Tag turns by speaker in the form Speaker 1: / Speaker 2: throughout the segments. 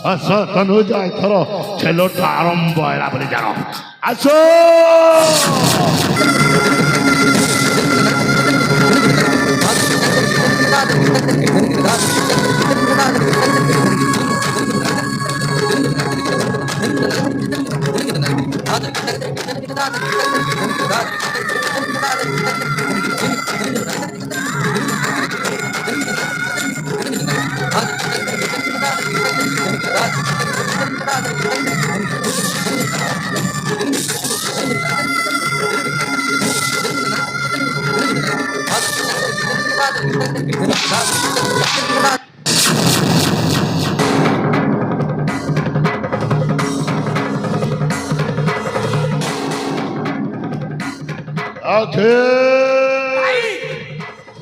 Speaker 1: আস তনুজা এথর খেলটা আরম্ভ হলা বলে জানো আসো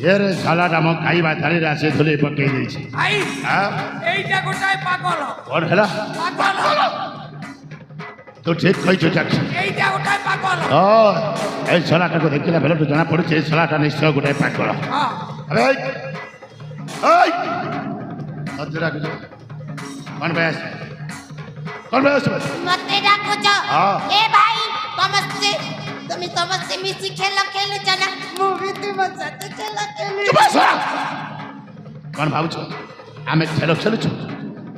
Speaker 1: এর শালাটা মো খাইবা থালিরে আসে ধুলি পকেই দিয়েছি
Speaker 2: এইটা গোটাই পাগল
Speaker 1: কোন হেলা
Speaker 2: পাগল
Speaker 1: তো ঠিক কইছো যাচ্ছি
Speaker 2: এইটা গোটাই পাগল
Speaker 1: ও এই শালাটাকে দেখিলে ভালো তো জানা পড়ছে এই শালাটা নিশ্চয় গোটাই পাগল আরে এই অজরা কিছু কোন বেশ
Speaker 3: মতে ডাকুছ এ ভাই সমস্তে তুমি সমস্তে মিশি খেলুছ না মুভি তুমি সাথে খেলি
Speaker 1: কোন ভাবুছ আমি খেল খেলুছু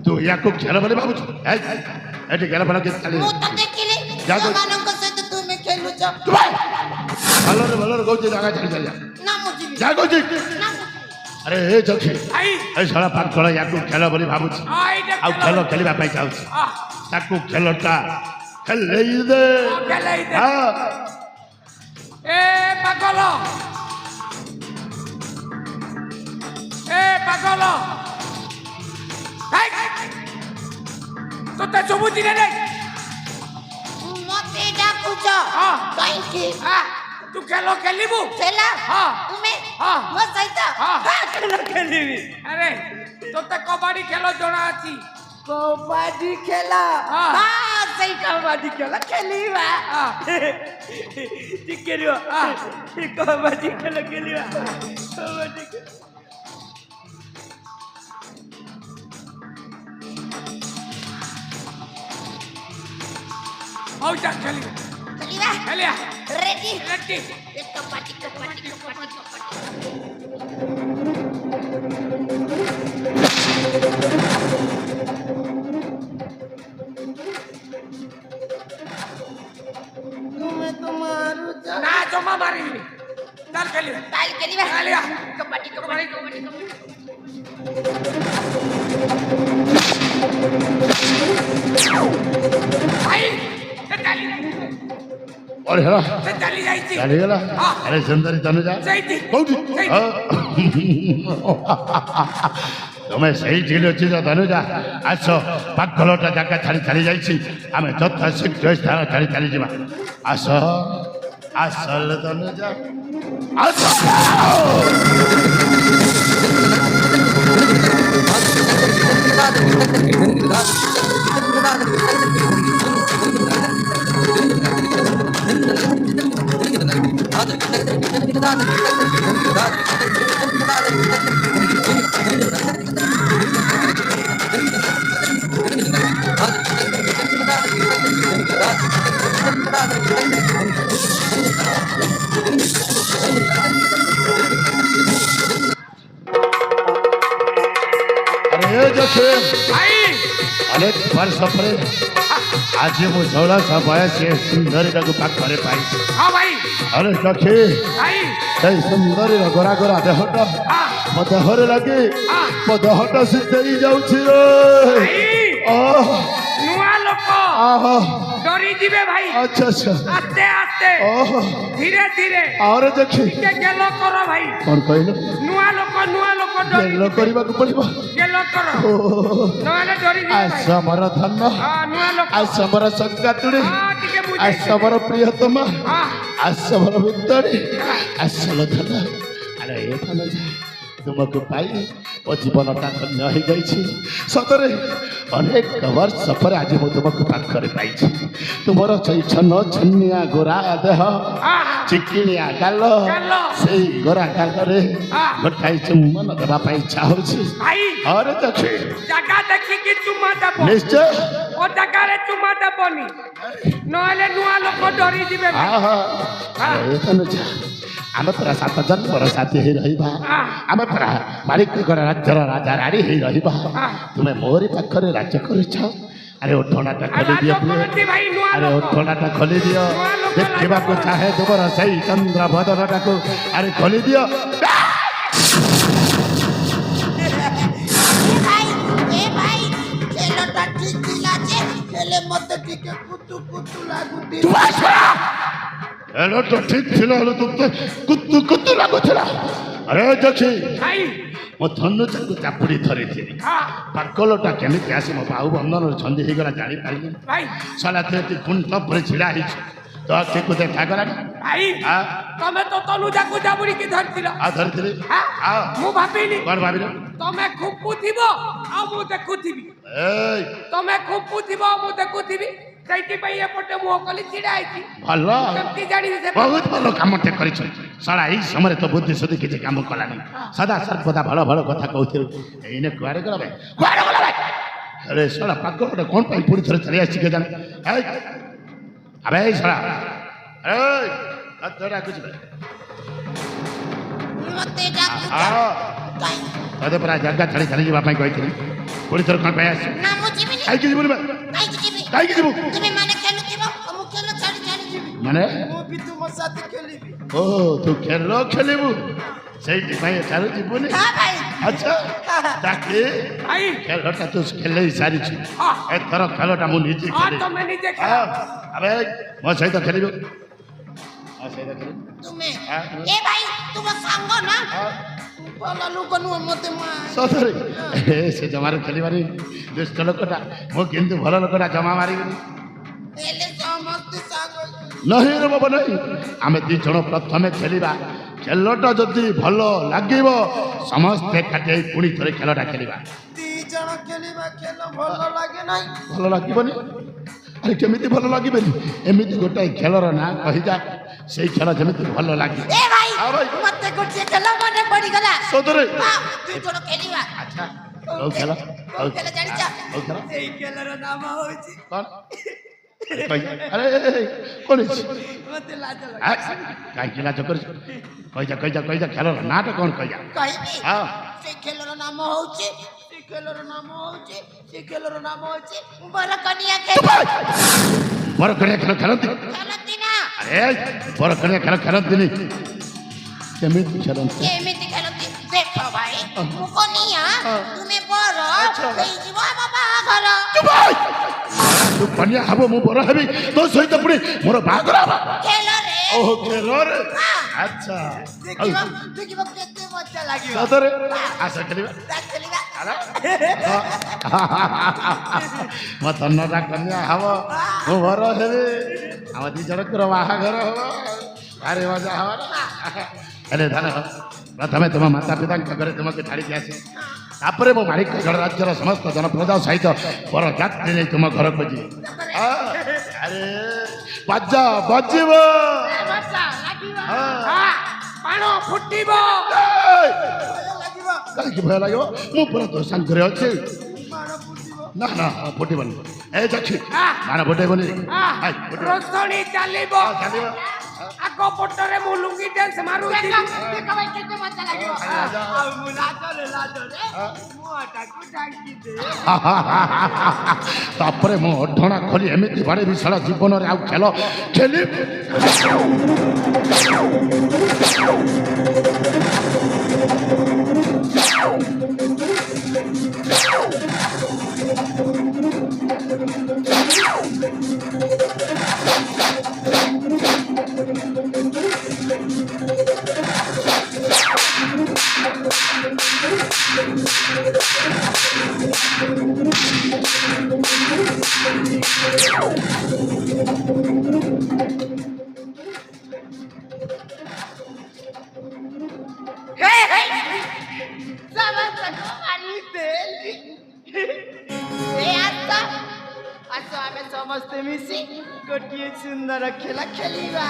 Speaker 1: তু ইয়াকু খেল বলে ভাবুছু এটি খেল বলে চালি
Speaker 3: ମୁଁ ତ ଦେଖିଲି ସେମାନଙ୍କ ସହିତ ତୁମେ ଖେଳୁଛ
Speaker 1: ଭଲରେ କହୁଛି ଜାଗା ଛାଡ଼ି ଚାଲିଯା
Speaker 3: ନା ମୁଁ ଯିବି
Speaker 1: ଯା କହୁଛି
Speaker 3: ନା
Speaker 1: ଆରେ ଏ ଚକ୍ଷି ଏ ଶଳା ପାଗଳ ୟାକୁ ଖେଳ ବୋଲି ଭାବୁଛି ଆଉ ଖେଳ ଖେଳିବା ପାଇଁ ଚାହୁଁଛି ତାକୁ ଖେଳଟା ଖେଲେଇ ଦେ
Speaker 2: এ পাগল তোতে শুভুছি রে
Speaker 3: ମତେ ଡାକୁଛ କାହିଁକି
Speaker 2: তু খেল খেলিবু
Speaker 3: ଖେଳ ତୁମେ ମୋ ସହିତ
Speaker 2: খেল খেলিবি আরে তোতে কবাডি খেল জনা আছে
Speaker 3: କବାଡି ଖେଳ ସେଇ କବାଡି ଖେଳ ଖେଳିବା
Speaker 2: ଟିକେ ରୁହ କବାଡି ଖେଳ ଖେଳିବା କବାଡି ହଉ ଯା ଖେଳିବା
Speaker 3: ଖେଳିବା
Speaker 2: ଖେଳିବା
Speaker 3: ରେଡି
Speaker 2: ରେଡି
Speaker 3: କବାଡି ତୁମେ ତ ମାରୁଛ
Speaker 2: ନା ଜମା ମାରିବିନି ଚାଲ ଖେଳିବା
Speaker 3: ତାହେଲେ ଖେଳିବା
Speaker 2: ଖେଳିବା
Speaker 3: କବାଡି
Speaker 2: ଭାଇ ସେ ଚାଲି
Speaker 1: अरे हेला
Speaker 2: ସେ ଚାଲି ଯାଇଛି
Speaker 1: ଚାଲିଗଲା ଆରେ ସୁନ୍ଦରୀ ତନୁଜା
Speaker 2: ସେଇଠି
Speaker 1: କୋଉଠି ତମେ ସେଇଠି ଅଛି ତ ତନୁଜା ଆସ ପାଗଳଟା ଜାଗା ଛାଡ଼ି ଚାଲି ଯାଇଛି ଆମେ ଯଥା ଶୀଘ୍ର ସ୍ଥାନ ଛାଡ଼ି ଚାଲିଯିବା ଆସ ଆସଲ ତନୁଜା ଆସ अनेक वर्ष पर आज मु झोला समय से सुंदरी पाखे पाई अरे सखी से सुंदरी गोरा गोरा देहटा मो देहरे लगे मो देहटा शीतई जाऊँ
Speaker 2: डरी जीवे भाई
Speaker 1: अच्छा अच्छा
Speaker 2: आस्ते आस्ते धीरे धीरे
Speaker 1: और देखी
Speaker 2: गेलो करो भाई
Speaker 1: कौन कहलो
Speaker 2: नुआ लोक
Speaker 1: गेलो करबा को पड़िबो
Speaker 2: गेलो करो नहले डरी जीवे भाई
Speaker 1: समर धन
Speaker 2: नुआ लोक
Speaker 1: समर संगातुड़ी
Speaker 2: टिके बुझे
Speaker 1: समर प्रियतमा समर भितरी असल धन अरे ए धन तुमको पाई ओ जीवनटा धन्य हो जाइए सतरे ଅନେକ ବର୍ଷ ପରେ ଆଜି ମୁଁ ତୁମକୁ ପାଖରେ ପାଇଛି ତୁମର ସେଇ ଛନ ଛନିଆ ଗୋରା ଦେହ ଚିକିଣିଆ ଗାଲ ସେଇ ଗୋରା ଗାଲରେ ଗୋଟାଏ ଚୁମ୍ବନ ଦେବା ପାଇଁ ଇଚ୍ଛା ହଉଛି
Speaker 2: ଭାଇ
Speaker 1: ଅରେ ଦେଖେ
Speaker 2: ଜାଗା ଦେଖିକି ଚୁମା ଦେବ
Speaker 1: ନିଶ୍ଚୟ
Speaker 2: ଓ ଜାଗାରେ ଚୁମା ଦେବନି ନହେଲେ ନୂଆ ଲୋକ ଡରିଯିବେ
Speaker 1: ଆମେ ପୁରା 7 ଜନ୍ମର ସାଥୀ ହେଇ ରହିବା ଆମେ ପୁରା ମାଳିକଗଡ଼ ରାଜ୍ୟର ରାଜା ରାଣୀ ହେଇ ରହିବା ତୁମେ ମୋରି ପାଖରେ ରାଜ୍ୟ କରୁଛ ଆରେ ଓଠଣାଟା ଖୋଲି ଦିଅ ଆରେ ଓଠଣାଟା ଖୋଲି ଦିଅ ଦେଖିବାକୁ ଚାହେଁ ତୁମର ସେଇ ଚନ୍ଦ୍ର ବଦନଟାକୁ ଆରେ ଖୋଲି ଦିଅ
Speaker 3: ଏ ଭାଇ ଖେଳଟା ଠିକ ଥିଲା ଯେ ହେଲେ ମତେ ଟିକେ କୁତୁ କୁତୁ ଲାଗୁଛି
Speaker 1: ହେଲେ ତ ଠିକ ଥିଲା ହେଲେ ତୁମେ କୁତୁ କୁତୁ ଲାଗୁଥିଲା ଆରେ ଦେଖି ମୋ ଧନୁଚାକୁ ଚାପୁଡ଼ି ଧରିଥିଲି ପାକଲଟା କେମିତି ଆସି ମୋ ବାହୁ ବନ୍ଧନରେ ଛନ୍ଦି ହେଇଗଲା ଜାଣିପାରିଲି ସଲା ତୁଇ କୁଣ୍ଠ ଉପରେ ଛିଡ଼ା ହେଇଛୁ ତ ଆଖିକୁ ଦେଖାଗଲାନି
Speaker 2: ଭାଇ ତମେ ତ ତନୁଜାକୁ ଜାବୁଡ଼ିକି ଧରିଥିଲ
Speaker 1: ଧରିଥିଲି
Speaker 2: ମୁଁ ଭାବିଲି
Speaker 1: କ'ଣ ଭାବିଲ
Speaker 2: ତମେ ଖୁପୁଥିବ ଆଉ ମୁଁ ଦେଖୁଥିବି ତମେ ଖୁପୁଥିବ ଆଉ ମୁଁ ଦେଖୁଥିବି ସେଇଥିପାଇଁ ଏପଟେ ମୁହଁ କଲି ଛିଡ଼ା ହେଇଛି
Speaker 1: ଭଲ
Speaker 2: କେମିତି ଜାଣିବି ସେ
Speaker 1: ବହୁତ ଭଲ କାମଟେ କରିଛ ଶଳା ଏଇ ସମୟରେ ତ ବୁଦ୍ଧି ସୁଦ୍ଧି କିଛି କାମ କଲାନି ସଦା ସର୍ବଦା ଭଲ ଭଲ କଥା କହୁଥିଲୁ ଏଇନେ କୁଆଡ଼େ ଗଲା ଭାଇ କୁଆଡ଼େ ଗଲା ଭାଇ ଆରେ ଶଳା ପାକଲଟା କ'ଣ ପାଇଁ ପୁଣି ଥରେ ଚାଲି ଆସିଛି କେଜାଣି ଆବେ ଏଇ ଶଳା ଡାକୁଛି ଭାଇ
Speaker 3: ମତେ ଡାକୁଛ
Speaker 1: ତତେ ପୁରା ଜାଗା ଛାଡ଼ି ଚାଲି ଯିବା ପାଇଁ କହିଥିଲି ପୁଣି ଥରେ କ'ଣ ପାଇଁ ଆସିଛୁ
Speaker 3: ନା ମୁଁ ଯିବିନି
Speaker 1: କାହିଁକି ଯିବୁନି ବା
Speaker 3: କାହିଁକି ଯିବି
Speaker 1: କାହିଁକି ଯିବୁ
Speaker 3: ତୁମେ ମାନେ ଖେଳୁଥିବ ମୁଁ ଖେଳ ଛାଡ଼ି ଛାଡ଼ି ଯିବି
Speaker 1: ମାନେ
Speaker 3: ମୁଁ ବି ତୁମ ସାଥେ ଖେଳିବି
Speaker 1: ଓ ତୁ ଖେଳ ଖେଳିବୁ ସେଇଥିପାଇଁ ଏଠାରୁ ଯିବୁନି
Speaker 3: ହଁ ଭାଇ
Speaker 1: ଆଚ୍ଛା ଡାକି
Speaker 2: ଭାଇ
Speaker 1: ଖେଳଟା ତୁ ଖେଳେଇ ସାରିଛୁ ଏଥର ଖେଳଟା ମୁଁ ନିଜେ ଖେଳି
Speaker 2: ତମେ ନିଜେ ଖେଳ
Speaker 1: ଆବେ ମୋ ସହିତ ଖେଳିବୁ ମୋ ସହିତ ଖେଳିବୁ
Speaker 3: ତୁମେ ଏ ଭାଇ ତୁମ ସାଙ୍ଗ ନା ଭଲ ଲୋକ ନୁହଁ ମତେ
Speaker 1: ସତରେ ସେ ଜମାରୁ ଖେଳିବାନି ଦୁଷ୍ଟ ଲୋକଟା ମୁଁ କିନ୍ତୁ ଭଲ ଲୋକଟା ଜମା ମାରିବିନି
Speaker 3: ହେଲେ ସମସ୍ତେ ସାଙ୍ଗ
Speaker 1: ନାହିଁ ରେ ବାବା ନାହିଁ ଆମେ 2 ଜଣ ପ୍ରଥମେ ଖେଳିବା ଖେଳଟା ଯଦି ଭଲ ଲାଗିବ ସମସ୍ତେ ଏକାଠି ହେଇ ପୁଣି ଥରେ ଖେଳଟା ଖେଳିବା
Speaker 3: 2 ଜଣ ଖେଳିବା ଖେଳ ଭଲ ଲାଗେ ନାହିଁ
Speaker 1: ଭଲ ଲାଗିବନି ଆରେ କେମିତି ଭଲ ଲାଗିବନି ଏମିତି ଗୋଟାଏ ଖେଳର ନାଁ କହିଯା ସେଇ ଖେଳ ଯେମିତି ଭଲ ଲାଗିବ
Speaker 3: ଏ ଭାଇ ମତେ ଗୋଟିଏ ଖେଳ ମନେ ପଡ଼ିଗଲା
Speaker 1: ସତରେ
Speaker 3: 2 ଜଣ ଖେଳିବା
Speaker 1: ଆଚ୍ଛା କୋଉ ଖେଳ
Speaker 3: ଜାଣିଛ
Speaker 1: କୋଉ ଖେଳ
Speaker 3: ଏଇ ଖେଳର ନାମ ହଉଛି
Speaker 1: କ'ଣ ଆରେ କ'ଣ ହେଇଛି
Speaker 3: ମତେ ଲାଜ
Speaker 1: କାହିଁକି ଲାଜ କରିଛୁ କହିଯା ଖେଳର ନାଁଟା କ'ଣ କହିଯା
Speaker 3: କହିବି
Speaker 1: ହଁ
Speaker 3: ସେଇ ଖେଳର ନାମ ହଉଛି ବରକନିଆ ଖେଳ
Speaker 1: ବରକନିଆ ଖେଳ ଖେଳନ୍ତି
Speaker 3: ନା
Speaker 1: ଆରେ ବରକନିଆ ଖେଳ ଖେଳନ୍ତିନି କେମିତି ଖେଳନ୍ତି
Speaker 3: ଦେଖ ଭାଇ ମୁଁ କନିଆ ତୁମେ ବର ହେଇଯିବ ଆମ ବାହାଘର
Speaker 1: ତୁ କନିଆ ହବ ମୁଁ ବର ହେବି ତୋ ସହିତ ପୁଣି ମୋର ବାହାଘର ହବ
Speaker 3: ଖେଳରେ
Speaker 1: ଓହୋ ଖେଳରେ ଆଚ୍ଛା
Speaker 3: ଦେଖିବ କେତେ ମଜା ଲାଗିବ
Speaker 1: ସତରେ ଆସ ଖେଳିବା ମୋ ତନଟା କନ୍ୟା ହବ ମୁଁ ବର ହେବି ଆମ 2 ଜଣଙ୍କର ବାହାଘର ହବ ଭାରି ମଜା ହବ ହେଲେ ଧାନ ପ୍ରଥମେ ତୁମ ମାତା ପିତାଙ୍କ ଘରେ ତୁମକୁ ଛାଡ଼ିକି ଆସେ ତାପରେ ମୁଁ ମାଳିକଗଡ଼ ରାଜ୍ୟର ସମସ୍ତ ଜନପ୍ରଜା ସହିତ ବର ଯାତ୍ରୀ ନେଇ ତୁମ ଘରକୁ ଯିବି ଆରେ ବାଜା ବାଜିବ
Speaker 2: ବାଣ ଫୁଟିବ
Speaker 1: କାହିଁକି ଭୟ ଲାଗିବ ମୁଁ ପୁରା ତୋ ସାଙ୍ଗରେ ଅଛି ନା ନା ଫୁଟିବନି ଏ ଯାଛି ବାଣ ଫୁଟେଇବନି
Speaker 2: ରୋଷଣୀ ଚାଲିବ ଆଗ ପଟରେ ମୁଁ ଲୁଙ୍ଗି ଡ୍ୟାନ୍ସ ମାରୁଛି
Speaker 1: ତାପରେ ମୁଁ ଅଢଣା ଖୋଲି ଏମିତି ବାଡ଼େବି ସାରା ଜୀବନରେ ଆଉ ଖେଳ ଖେଳି
Speaker 4: ସମସ୍ତେ ମିଶି ଗୋଟିଏ ସୁନ୍ଦର ଖେଳ ଖେଳିବା।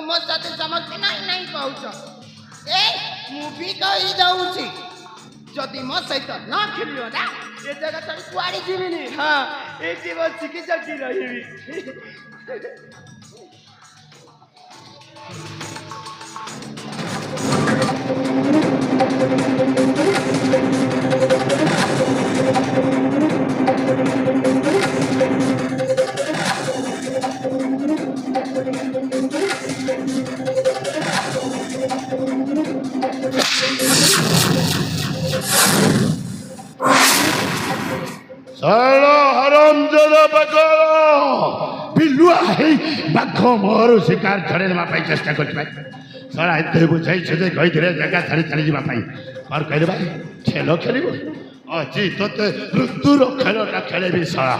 Speaker 4: ମୋ ସାଥେ ସମସ୍ତେ ନାଇଁ ନାଇଁ କହୁଛ। ମୁଁ ବି କହିଦଉଛି ଯଦି ମୋ ସହିତ ନ ଖେଳିବ ନା ଏ ଜାଗା ଛାଡ଼ି କୁଆଡ଼େ ଯିବିନି। ହଁ ଏଇଠି ବସିକି ଜଗି ରହିବି।
Speaker 1: साला हरामजादा बकरा बिल्लुआ है बाघ मोहर शिकार छड़े ना पाई चेष्टा कर साला एते बुझाई छे कही थे जगह छाड़ी छाड़ी जावा पाई और कहले भाई खेल खेलिबो अजी तोते ऋतुर खेलटा खेलेबी साला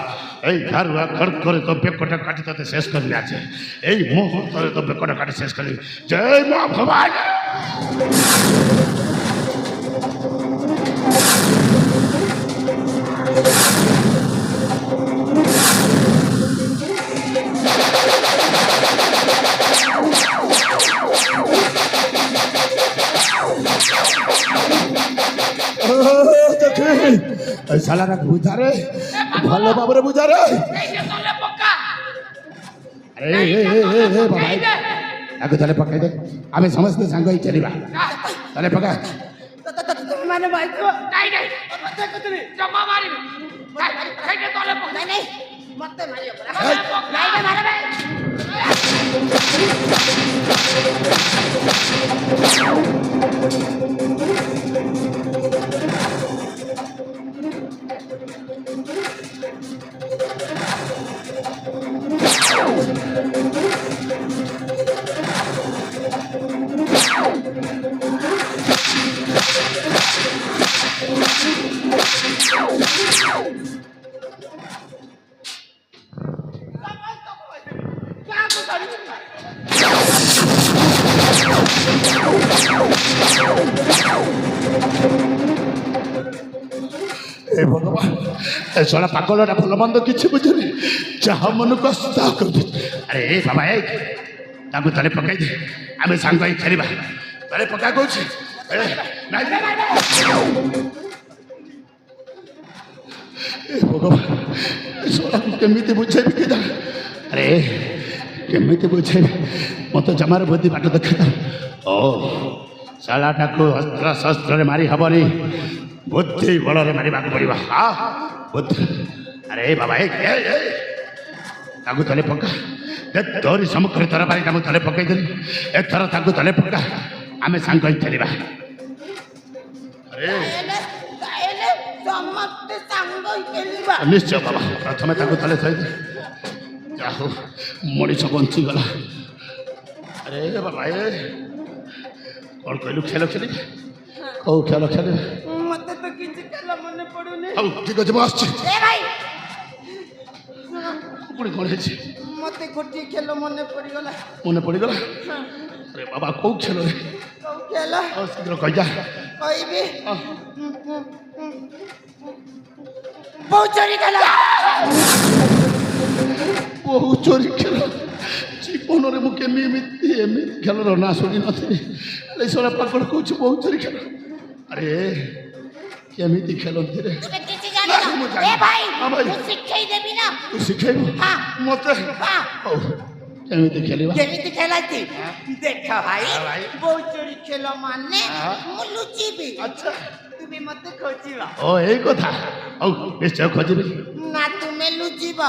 Speaker 1: এই ধারুয়া খড় করে তো বেকটা কাটি তাতে শেষ করবি আছে এই মুহূর্তে তো বেকটা কাটি শেষ করবি জয় মা ভবানী साला बुझा रे भल भाव बुझा रे अरे बाबा आगे तले पकाई दे आम समस्त सांग ही चलवा तले पका
Speaker 4: ମାନେ ଭାଇଥିବ
Speaker 2: ନାଇଁ ନାଇଁ ମତେ କୁତୁନି ଜମା ମାରିବି ସେଇଟା ତଳେ ପକା
Speaker 3: ନାଇଁ ମତେ ମାରିବ ପରା
Speaker 2: ତଳେ ପକା
Speaker 3: ନାଇଁ ମାରବେ
Speaker 1: भगवान सोना पागलटा भल मंद किसी बुझुनी जहाँ मन को अरे बाबा तले पकई दे आम सांग खेलवा तले पका कौन भगवान सोना केमी बुझेबी कि अरे केमी बुझेबी मत जमार बुद्धि बाट देखा ओ सालाटा को अस्त्र शस्त्र मारी हेनी बुद्धि बल मारे पड़ा हाँ बुद्धि अरे बाबा तले पका तोरी सम्मुखें तर पारी तले पकईदेली एथर तले पका आम सांग खेलवा निश्चय बाबा प्रथम तले थी जाओ मनीष बंचीगला अरे बाबा कौन कहलु खेल खेल कौ खेल खेल
Speaker 4: मते तो किछि खेल मन पडुनी
Speaker 1: हौ ठीक अछि म आछि
Speaker 3: ए भाई
Speaker 1: पुणी कौन है
Speaker 4: मते गोटी खेल मन पड़गला
Speaker 1: अरे बाबा कौ खेल रे
Speaker 4: कौ खेल
Speaker 1: शीघ्र कह जा
Speaker 4: कहबी बहु चोरी खेल
Speaker 1: ଜୀବନରେ ମୁଁ କେମିତି ଏମିତି ଖେଳର ନା ଶୁଣି ନଥିଲି ହେଲେ ଶୋରା ପାଗଳ କହୁଛୁ ବହୁତ ଚୋରି ଖେଳ ଆରେ କେମିତି ଖେଳନ୍ତି ରେ
Speaker 3: ତୁମେ କିଛି ଜାଣିନ ଏ ଭାଇ ମୁଁ ଶିଖେଇ ଦେବି ନା
Speaker 1: ତୁ ଶିଖେଇବୁ
Speaker 3: ହଁ
Speaker 1: ମତେ
Speaker 3: ହଁ
Speaker 1: ହଉ କେମିତି ଖେଳିବା
Speaker 4: କେମିତି ଖେଳାନ୍ତି ଦେଖ ଭାଇ ବୋଉ ଚୋରି ଖେଳ ମାନେ ମୁଁ ଲୁଚିବି
Speaker 1: ଆଚ୍ଛା
Speaker 4: ତୁମେ ମତେ ଖୋଜିବ
Speaker 1: ଓ ଏଇ କଥା ହଉ ନିଶ୍ଚୟ ଖୋଜିବି
Speaker 4: ନା ତୁମେ ଲୁଚିବ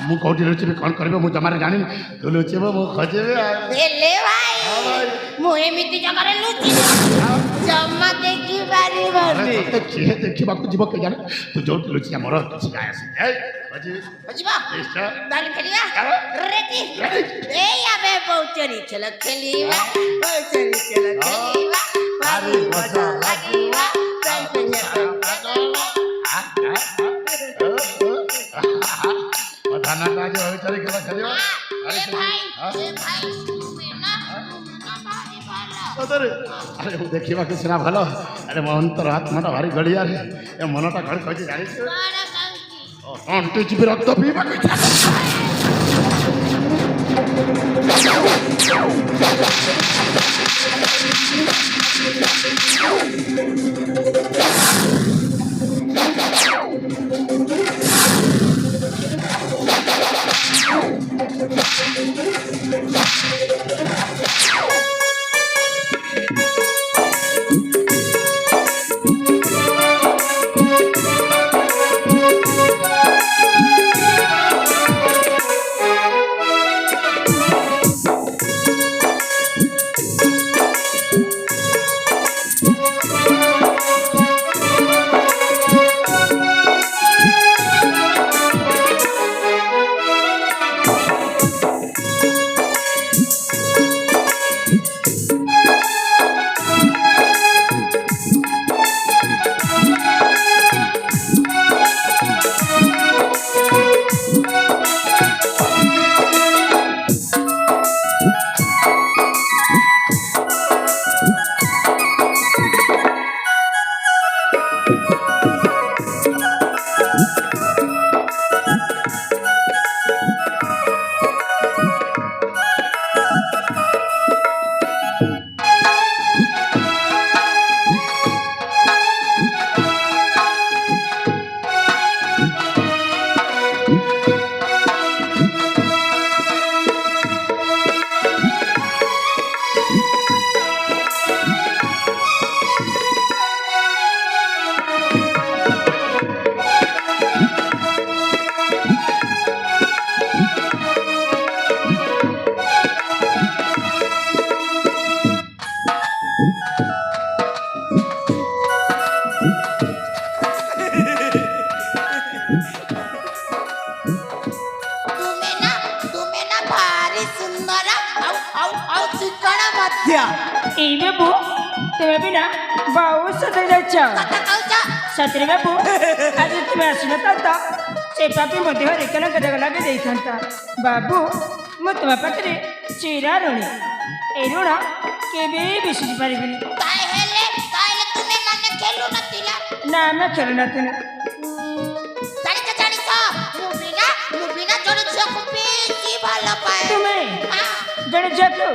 Speaker 1: ମୁଁ କୋଉଠି ଲୁଚିବି କ'ଣ କରିବ ମୁଁ ଜମାରେ ଜାଣିନି ତୁ ଲୁଚିବ ମୁଁ ଖୋଜିବି
Speaker 3: ହେଲେ ଭାଇ ମୁଁ ଏମିତି ଜାଗାରେ ଲୁଚିବି ଜମା ଦେଖି ପାରିବନି
Speaker 1: କିଏ ଦେଖିବାକୁ ଯିବ କେ ଜାଣେ ତୁ ଯୋଉଠି ଲୁଚି ଆମର କିଛି ଯାଏ ଆସେ ଖୋଜିବି
Speaker 3: ଯିବା
Speaker 1: ନିଶ୍ଚୟ
Speaker 3: ତାହେଲେ ଖେଳିବା ରେଡି
Speaker 1: Ready?
Speaker 3: ଏଇ ଆମେ ବଉଚରୀ ଖେଳ ଖେଳିବା ବଉଚରୀ ଖେଳ ଖେଳିବା ଭାରି ମଜା ଲାଗିବା
Speaker 1: ଧାନ କାଜ ହୋଇଚାରି ଖେଳ ଖେଳିବା
Speaker 3: ଏ ଭାଇ ତୁମେ ନା ଭାରି ଭଲ
Speaker 1: ସତରେ ଆରେ ମୁଁ ଦେଖିବାକୁ ସିନା ଭଲ ଆରେ ମୋ ଅନ୍ତର ଆତ୍ମାଟା ଭାରି ଗଡ଼ିଆରେ ଏ ମନଟା ଘରେ କହିଛି ଜାଣିଛୁ
Speaker 3: କଣ କାହିଁକି
Speaker 1: ଅଣ୍ଟି ଯିବି ରକ୍ତ ପିଇବାକୁ ଇଚ୍ଛା
Speaker 5: এই বাবু তুমি ବି ନା ବହୁତ ସତରେ ଯାଇଛ ସତରେ ବାବୁ ଆଜି ତୁମେ ଆସିନଥାନ୍ତ ସେ ପାପି ମୋ ଦେହରେ କଲଙ୍କ ଦାଗ ଲଗାଇ ଦେଇଥାନ୍ତା ବାବୁ ମୁଁ ତୁମ ପାଖରେ ଚିରା ଋଣୀ ଏ ଋଣ କେବେ ବି ଶୁଝି ପାରିବିନି ନା ଆମେ ଖେଳୁ ନଥିଲୁ ତୁମେ ଜଣେ ଝିଅକୁ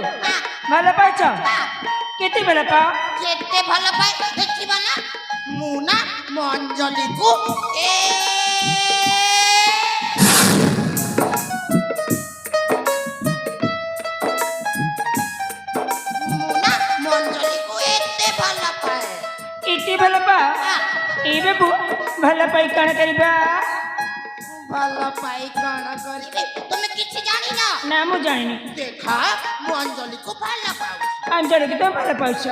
Speaker 5: ଭଲ ପାଇଛ କେତେ ଭଲ ପାଅ
Speaker 3: କେତେ ଭଲ ପାଏ ଦେଖିବା ନା ମୁଁ ନା ମୋ ଅଞ୍ଜଲିକୁ ଏତେ ଭଲ ପାଏ
Speaker 5: ଏତେ ଭଲ ପାଅ ଏଇ ବାବୁ ଭଲ ପାଇ କ'ଣ କରିବା
Speaker 3: ଭଲ ପାଇ କ'ଣ କରିବି ତୁମେ କିଛି ଜାଣିନ
Speaker 5: ନା ମୁଁ ଜାଣିନି
Speaker 3: ଦେଖା ମୁଁ ଅଞ୍ଜଲିକୁ ଭଲ ପାଉଛି
Speaker 5: ଅଞ୍ଜଳିକୁ ତ ଭଲ ପାଉଛ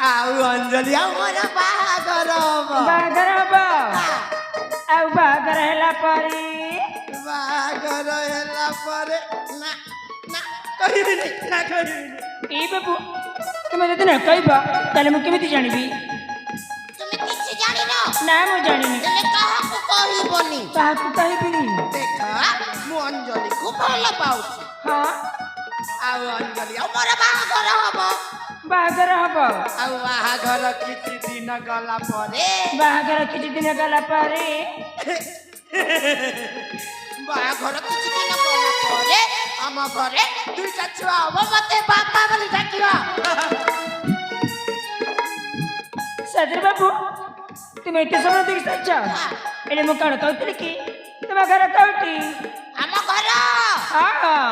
Speaker 3: ଆଉ ଅଞ୍ଜଲି ଆଉ ମୋର ବାହାଘର ହବ
Speaker 5: ବାହାଘର ହବ ଆଉ ବାହାଘର ହେଲା ପରେ
Speaker 3: ନା ନା କହିବିନି ନା କହିବିନି
Speaker 5: ଏଇ ବାବୁ ତୁମେ ଯଦି ନ କହିବ ତାହେଲେ ମୁଁ କେମିତି ଜାଣିବି
Speaker 3: ତୁମେ କିଛି ଜାଣିନ
Speaker 5: ନା ମୁଁ ଜାଣିନି
Speaker 3: ହେଲେ କାହାକୁ କହିବନି
Speaker 5: କାହାକୁ କହିବିନି
Speaker 3: ଦେଖା ମୁଁ ଅଞ୍ଜଲିକୁ ଭଲ ପାଉଛି
Speaker 5: ହଁ
Speaker 3: ଆଉ ଅଞ୍ଜଲି ଆଉ ମୋର ବାହାଘର ହବ
Speaker 5: ବାହାଘର ହବ
Speaker 3: ଆଉ ବାହାଘର କିଛି ଦିନ ଗଲା ପରେ
Speaker 5: ବାହାଘର କିଛି ଦିନ ଗଲା ପରେ
Speaker 3: ବାହାଘର କିଛି ଦିନ ଗଲା ପରେ ଆମ ଘରେ ଦୁଇଟା ଛୁଆ ହବ ମତେ ବାପା ବୋଲି ଡାକିବ
Speaker 5: ସଦର ବାବୁ ତୁମେ ଏତେ ସମୟ ଦେଖି ସାରିଛ ଏଠି ମୁଁ କ'ଣ କହୁଥିଲି କି ତୁମ ଘର କୋଉଠି?
Speaker 3: ଆମ ଘର
Speaker 5: ହଁ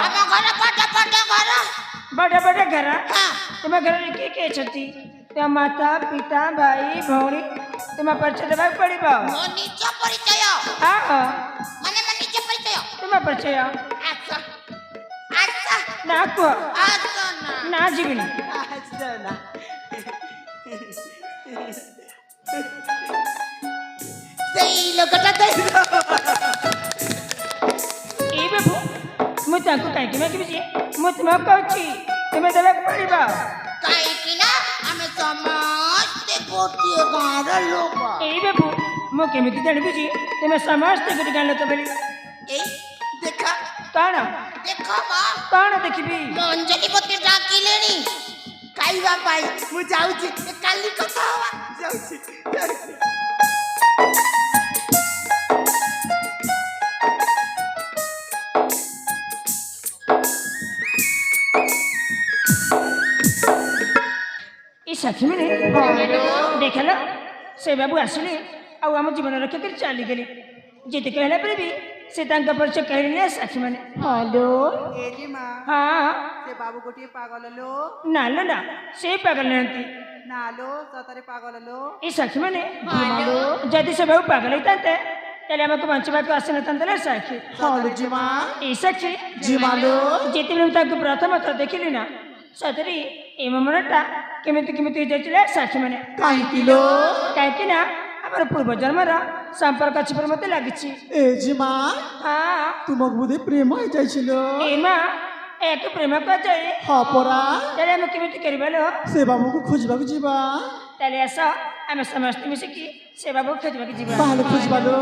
Speaker 3: ଆମ ଘର ବଡ ବଡ ଘର
Speaker 5: ବଡ଼ ବଡ଼ ଘର
Speaker 3: ହଁ
Speaker 5: ତୁମ ଘରରେ କିଏ କିଏ ଅଛନ୍ତି? ତୁମ ମାତା ପିତା ଭାଇ ଭଉଣୀ ତୁମ ପରିଚୟ ଦେବାକୁ ପଡ଼ିବ।
Speaker 3: ମୋ ନିଜ ପରିଚୟ
Speaker 5: ହଁ
Speaker 3: ମାନେ ମୋ ନିଜ ପରିଚୟ
Speaker 5: ତୁମ ପରିଚୟ
Speaker 3: ଆସ ଆସ
Speaker 5: ନା କୁହ
Speaker 3: ଆସ ନା
Speaker 5: ନା ଯିବିନି।
Speaker 3: ଆସ ନା ସେଇ ଲୋକଟା ଦେଇ
Speaker 5: ଏଇ ବାବୁ ମୁଁ ତାଙ୍କୁ କାହିଁକି ମାଗିବି ଯେ ମୁଁ ତୁମକୁ କହୁଛି ତୁମେ ଦେବାକୁ ପଡ଼ିବ।
Speaker 3: କାହିଁକି ନା ଆମେ ସମସ୍ତେ ଗୋଟିଏ ଗାଁର ଲୋକ
Speaker 5: ଏଇ ବାବୁ ମୁଁ କେମିତି ଜାଣିବି ଯେ ତୁମେ ସମସ୍ତେ ଗୋଟେ ଗାଁ ଲୋକ ବୋଲି?
Speaker 3: ଏଇ ଦେଖ
Speaker 5: କ'ଣ
Speaker 3: ଦେଖ ମା
Speaker 5: କ'ଣ ଦେଖିବି?
Speaker 3: ଅଞ୍ଜଳି ମତେ ଡାକିଲେଣି ଖାଇବା ପାଇଁ ମୁଁ ଯାଉଛି କାଲି କଥା ହବା ଯାଉଛି
Speaker 5: এই সাক্ষী মানে দেখাল ସେ ବାବୁ ଆସିଲେ ଆଉ ଆମ ଜୀବନ ରକ୍ଷା କରି ଚାଲିଗଲେ। ଯେତେ କହିଲା ପରେ ବି ସେ ତାଙ୍କ ପରିଚୟ କହିଲେ ନା ସାକ୍ଷୀ ମାନେ। ହ୍ୟାଲୋ
Speaker 6: ଏଠି ମା
Speaker 5: ହଁ
Speaker 6: ସେ ବାବୁ ଗୋଟିଏ ପାଗଳ ଲୋ
Speaker 5: ନା ଲୋ ନା ସେ ପାଗଳ ନାହାନ୍ତି
Speaker 6: ନାଲୋ ସତରେ ପାଗଳ ଲୋ
Speaker 5: ଏ ସାକ୍ଷୀ ମାନେ। ଯଦି ସେ ବାବୁ ପାଗଳ ହେଇଥାନ୍ତେ ତାହେଲେ ଆମକୁ ବଞ୍ଚିବାକୁ ଆସିନଥାନ୍ତେ ନା ସାକ୍ଷୀ।
Speaker 6: ହଲୁଛି ମା
Speaker 5: ଏ ସାକ୍ଷୀ
Speaker 6: ଜିମାଲୋ
Speaker 5: ଯେତେବେଳେ ମୁଁ ତାଙ୍କୁ ପ୍ରଥମ ଥର ଦେଖିଲି ନା ସତରେ ଏ ମୋ ମନଟା କେମିତି କେମିତି ହେଇଯାଇଥିଲା ସାକ୍ଷୀ ମାନେ।
Speaker 6: କାହିଁକି ଲୋ
Speaker 5: କାହିଁକି ନା ଆମର ପୂର୍ବ ଜନ୍ମର ସମ୍ପର୍କ ଅଛି ବୋଲି ମତେ ଲାଗିଛି।
Speaker 6: ଏ ଜିମା
Speaker 5: ହଁ
Speaker 6: ତୁମକୁ ବୋଧେ ପ୍ରେମ ହେଇଯାଇছিল
Speaker 5: ଏ ମା ଏହାକୁ ପ୍ରେମ କୁହାଯାଏ।
Speaker 6: ହଁ ପରା
Speaker 5: ତାହେଲେ ଆମେ କେମିତି କରିବା ଲୋ?
Speaker 6: ସେ ବାବୁକୁ ଖୋଜିବାକୁ ଯିବା
Speaker 5: ତାହେଲେ ଆସ ଆମେ ସମସ୍ତେ ମିଶିକି ସେ ବାବୁକୁ ଖୋଜିବାକୁ ଯିବା।
Speaker 6: ତାହେଲେ ଖୋଜିବା ଲୋ